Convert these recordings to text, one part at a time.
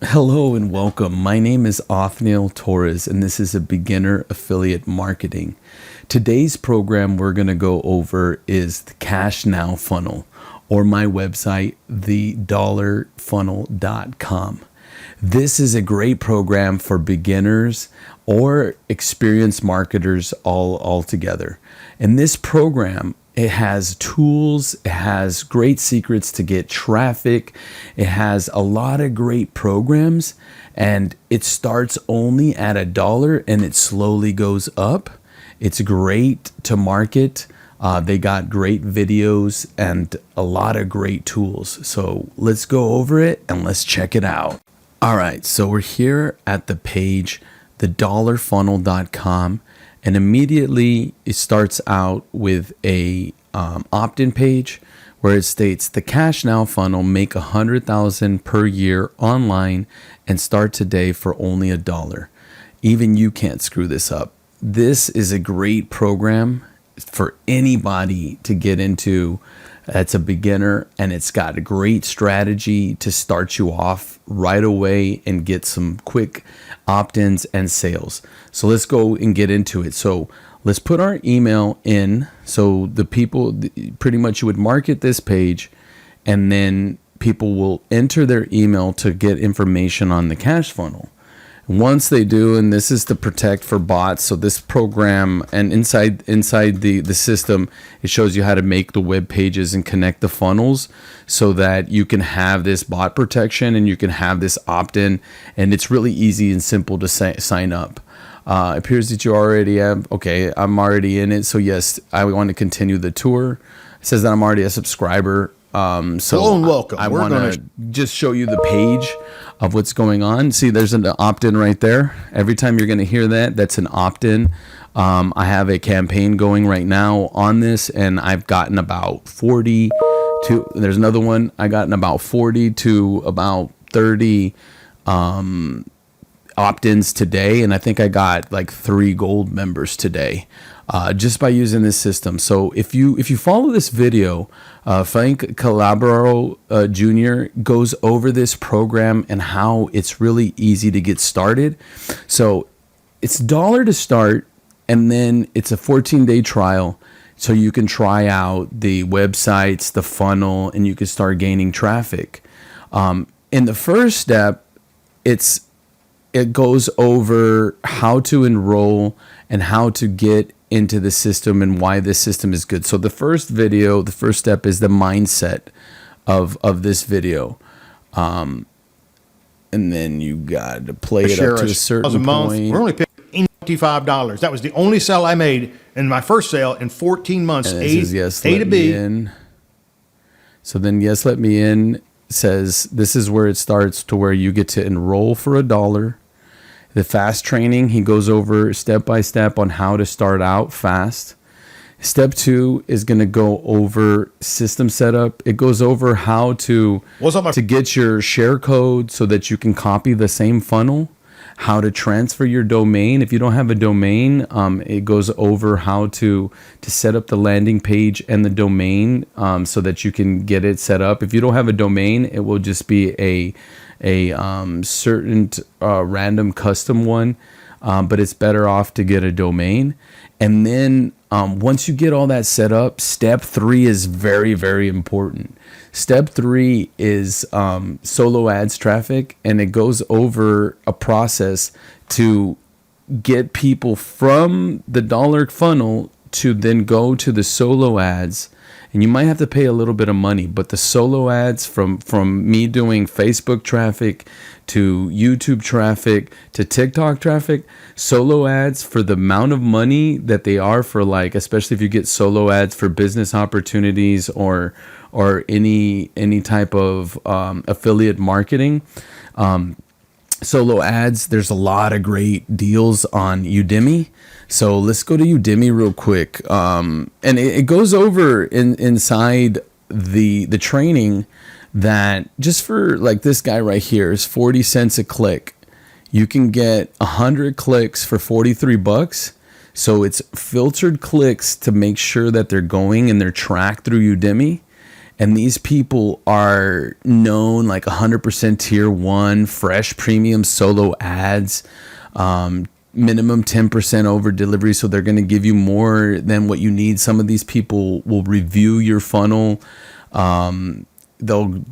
Hello and welcome. My name is Othniel Torres, and this is a beginner affiliate marketing. Today's program we're going to go over is the Cash Now funnel, or my website, thedollarfunnel.com. This is a great program for beginners or experienced marketers all together. In this program, it has tools, it has great secrets to get traffic, it has a lot of great programs, and it starts only at $1 and it slowly goes up. It's great to market. They got great videos and a lot of great tools. So let's go over it and let's check it out. All right, so we're here at the page, thedollarfunnel.com, and immediately it starts out with a opt-in page where it states the Cash Now funnel, make $100,000 per year online and start today for only $1. Even you can't screw this up. This is a great program for anybody to get into. That's a beginner, and it's got a great strategy to start you off right away and get some quick opt-ins and sales. So let's go and get into it. So let's put our email in. So the people, pretty much you would market this page, and then people will enter their email to get information on the cash funnel. Once they do, and this is to protect for bots. So this program, and inside the system, it shows you how to make the web pages and connect the funnels so that you can have this bot protection and you can have this opt-in, and it's really easy and simple to sign up. It appears that you already have. Okay, I'm already in it. So yes, I want to continue the tour. It says that I'm already a subscriber. So hello and welcome. I want to just show you the page of what's going on. See, there's an opt-in right there. Every time you're going to hear that, that's an opt-in. I have a campaign going right now on this, and I've gotten about 40 to, there's another one. I gotten about 40 to about 30 opt-ins today, and I think I got like 3 gold members today. Just by using this system. So if you follow this video, Frank Calabro Jr. goes over this program and how it's really easy to get started. So it's $1 to start, and then it's a 14-day trial. So you can try out the websites, the funnel, and you can start gaining traffic. In the first step, it goes over how to enroll and how to get into the system and why this system is good. So the first step is the mindset of this video. And then you got to play it up to a certain point. We're only paying $25. That was the only sale I made in my first sale in 14 months. And this is yes, let me in. So then yes, let me in says this is where it starts to where you get to enroll for $1. The fast training, he goes over step by step on how to start out fast. Step 2 is going to go over system setup. It goes over how to get your share code so that you can copy the same funnel, how to transfer your domain. If you don't have a domain, it goes over how to set up the landing page and the domain so that you can get it set up. If you don't have a domain, it will just be a certain random custom one, but it's better off to get a domain. And then once you get all that set up, step 3 is very, very important. Step 3 is solo ads traffic, and it goes over a process to get people from the dollar funnel to then go to the solo ads. And you might have to pay a little bit of money, but the solo ads from me doing Facebook traffic to YouTube traffic to TikTok traffic, solo ads for the amount of money that they are for, like, especially if you get solo ads for business opportunities or any type of affiliate marketing. Solo ads, there's a lot of great deals on Udemy. So let's go to Udemy real quick. And it goes over inside the training that just for like this guy right here is 40 cents a click. You can get 100 clicks for $43. So it's filtered clicks to make sure that they're going and they're tracked through Udemy. And these people are known like 100% tier one, fresh premium solo ads, minimum 10% over delivery. So they're going to give you more than what you need. Some of these people will review your funnel. They'll,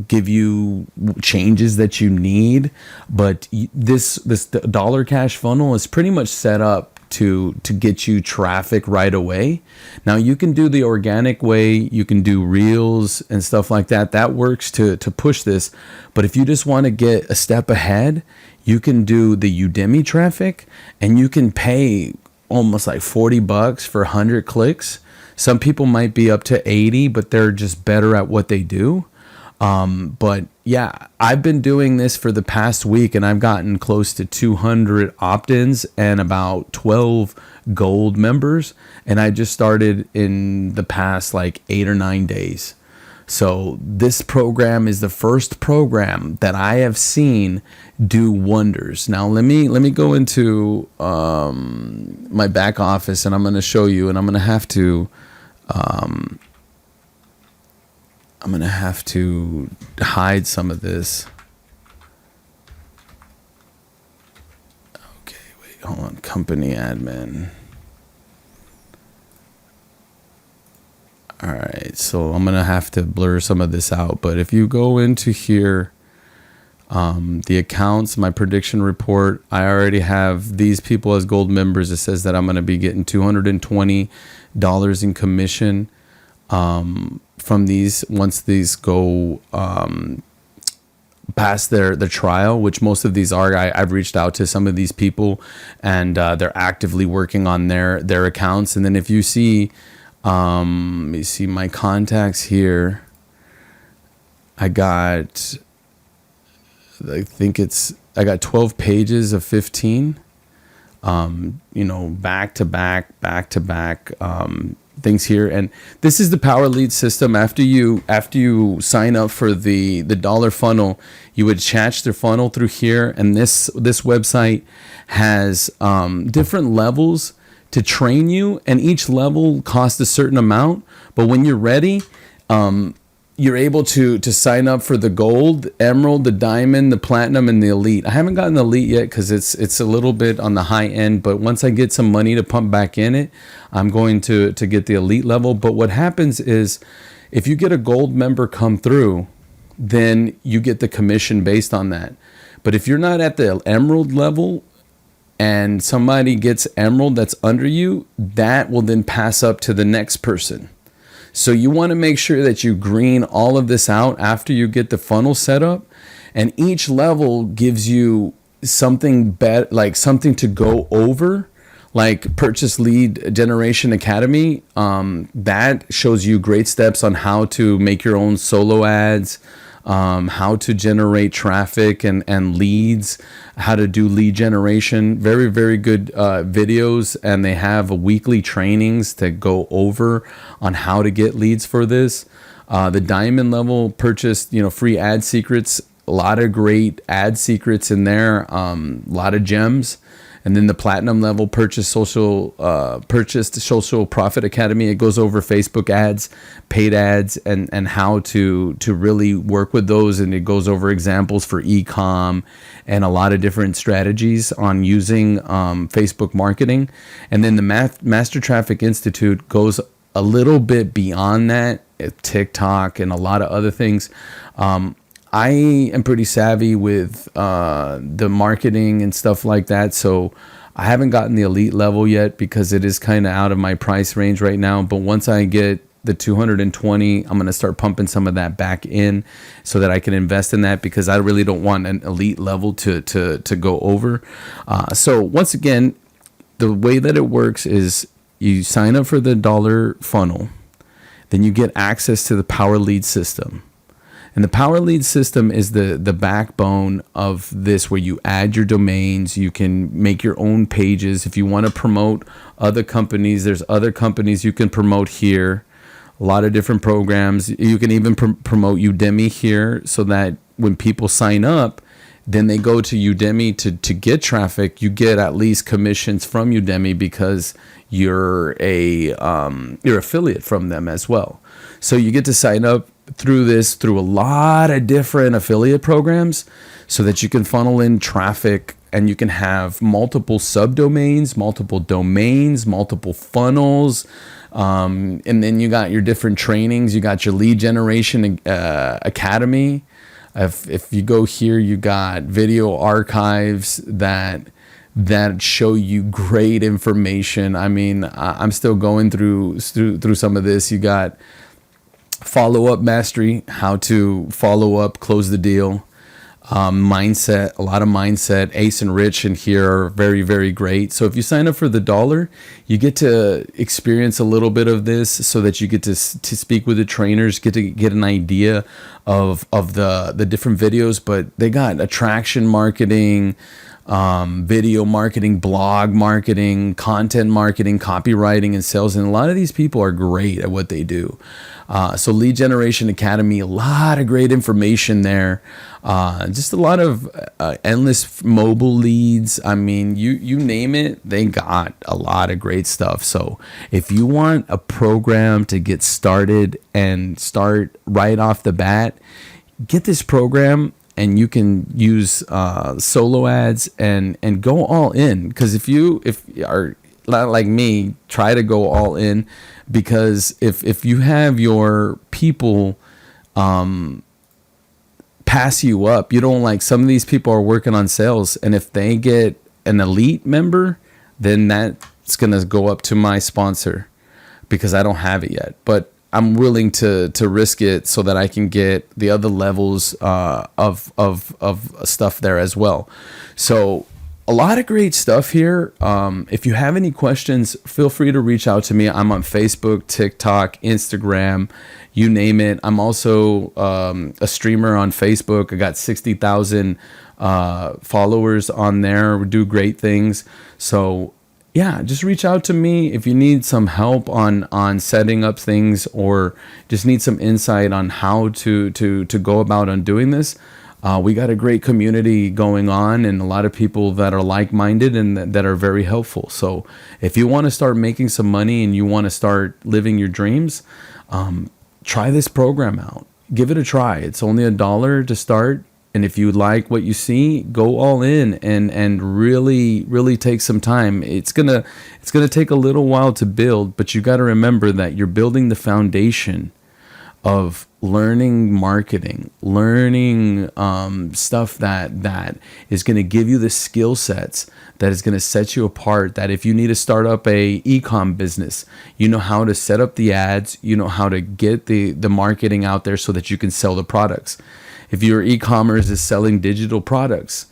give you changes that you need. But this dollar cash funnel is pretty much set up to get you traffic right away. Now you can do the organic way, you can do reels and stuff like that. That works to push this. But if you just want to get a step ahead, you can do the Udemy traffic, and you can pay almost like $40 for 100 clicks. Some people might be up to 80, but they're just better at what they do. But yeah, I've been doing this for the past week, and I've gotten close to 200 opt-ins and about 12 gold members. And I just started in the past like 8 or 9 days. So this program is the first program that I have seen do wonders. Now let me go into my back office, and I'm going to show you, and I'm going to have to hide some of this. Okay, wait, hold on. Company admin. All right, so I'm going to have to blur some of this out. But if you go into here, the accounts, my prediction report, I already have these people as gold members. It says that I'm going to be getting $220 in commission from these once these go past their trial, which most of these are. I've reached out to some of these people, and they're actively working on their accounts. And then if you see, let me see my contacts here. I got 12 pages of 15, back to back, things here. And this is the Power Lead system. After you sign up for the dollar funnel, you would attach the funnel through here. And this website has different levels to train you, and each level costs a certain amount. But when you're ready, you're able to sign up for the gold, emerald, the diamond, the platinum, and the elite. I haven't gotten the elite yet because it's a little bit on the high end, but once I get some money to pump back in it, I'm going to get the elite level. But what happens is, if you get a gold member come through, then you get the commission based on that. But if you're not at the emerald level and somebody gets emerald that's under you, that will then pass up to the next person. So you want to make sure that you green all of this out after you get the funnel set up, and each level gives you something like something to go over, like Purchase Lead Generation Academy. That shows you great steps on how to make your own solo ads, how to generate traffic and leads, how to do lead generation. Very, very good videos, and they have weekly trainings to go over on how to get leads for this. The diamond level purchased, free ad secrets, a lot of great ad secrets in there, a lot of gems. And then the platinum level purchased Social Profit Academy. It goes over Facebook ads, paid ads, and how to really work with those. And it goes over examples for e-com and a lot of different strategies on using Facebook marketing. And then the Master Traffic Institute goes a little bit beyond that, TikTok and a lot of other things. I am pretty savvy with the marketing and stuff like that, so I haven't gotten the elite level yet because it is kind of out of my price range right now. But once I get the 220, I'm going to start pumping some of that back in so that I can invest in that, because I really don't want an elite level to go over. So once again, the way that it works is you sign up for the dollar funnel, then you get access to the Power Lead system. And the Power Lead system is the backbone of this, where you add your domains, you can make your own pages. If you want to promote other companies, there's other companies you can promote here. A lot of different programs. You can even promote Udemy here, so that when people sign up, then they go to Udemy to get traffic. You get at least commissions from Udemy because you're you're affiliate from them as well. So you get to sign up through a lot of different affiliate programs so that you can funnel in traffic, and you can have multiple subdomains, multiple domains, multiple funnels. And then you got your different trainings. You got your lead generation academy. If you go here, you got video archives that show you great information. I mean, I'm still going through some of this. You got follow-up mastery, how to follow up, close the deal. Mindset, a lot of mindset. Ace and Rich in here are very, very great. So if you sign up for the $1, you get to experience a little bit of this so that you get to speak with the trainers, get an idea of the different videos. But they got attraction marketing, video marketing, blog marketing, content marketing, copywriting, and sales. And a lot of these people are great at what they do. So Lead Generation Academy, a lot of great information there. Just a lot of endless mobile leads. I mean, you name it, they got a lot of great stuff. So if you want a program to get started and start right off the bat, get this program. And you can use solo ads and go all in. Because if you are not like me, try to go all in. Because if you have your people pass you up, you don't like, some of these people are working on sales, and if they get an elite member, then that's gonna go up to my sponsor because I don't have it yet. But I'm willing to risk it so that I can get the other levels of stuff there as well. So a lot of great stuff here. If you have any questions, feel free to reach out to me. I'm on Facebook, TikTok, Instagram, you name it. I'm also a streamer on Facebook. I got 60,000 followers on there. We do great things. So yeah, just reach out to me if you need some help on setting up things, or just need some insight on how to go about on doing this. We got a great community going on, and a lot of people that are like-minded and that are very helpful. So if you want to start making some money and you want to start living your dreams, try this program out. Give it a try. It's only $1 to start. And if you like what you see, go all in and really take some time. It's gonna take a little while to build, but you got to remember that you're building the foundation of learning marketing, learning stuff that is going to give you the skill sets that is going to set you apart. That if you need to start up a e-com business, you know how to set up the ads, you know how to get the marketing out there so that you can sell the products. If your e-commerce is selling digital products,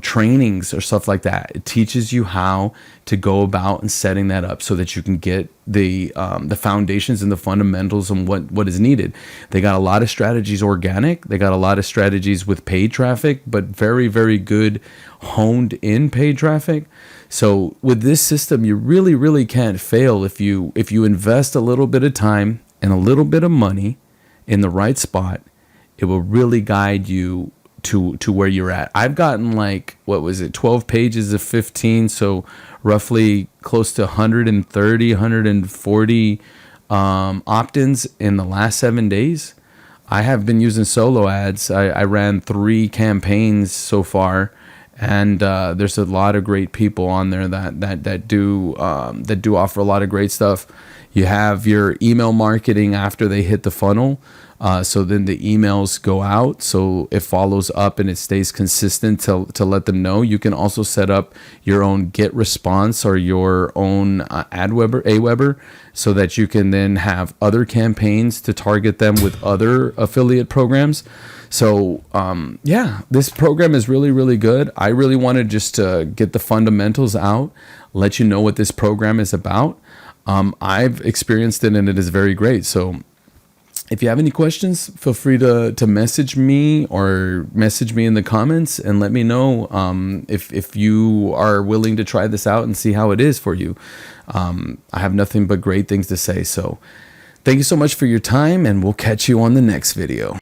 trainings or stuff like that, it teaches you how to go about and setting that up so that you can get the foundations and the fundamentals and what is needed. They got a lot of strategies organic. They got a lot of strategies with paid traffic, but very, very good honed in paid traffic. So with this system, you really, really can't fail if you invest a little bit of time and a little bit of money in the right spot. It will really guide you to where you're at. I've gotten 12 pages of 15, so roughly close to 130, 140 opt-ins in the last 7 days. I have been using solo ads. I ran 3 campaigns so far, and there's a lot of great people on there that do offer a lot of great stuff. You have your email marketing after they hit the funnel. So then the emails go out, so it follows up and it stays consistent to let them know. You can also set up your own Get Response or your own Aweber, so that you can then have other campaigns to target them with other affiliate programs. So this program is really, really good. I really wanted just to get the fundamentals out, let you know what this program is about. I've experienced it and it is very great. So if you have any questions, feel free to message me or message me in the comments and let me know if you are willing to try this out and see how it is for you. I have nothing but great things to say. So thank you so much for your time, and we'll catch you on the next video.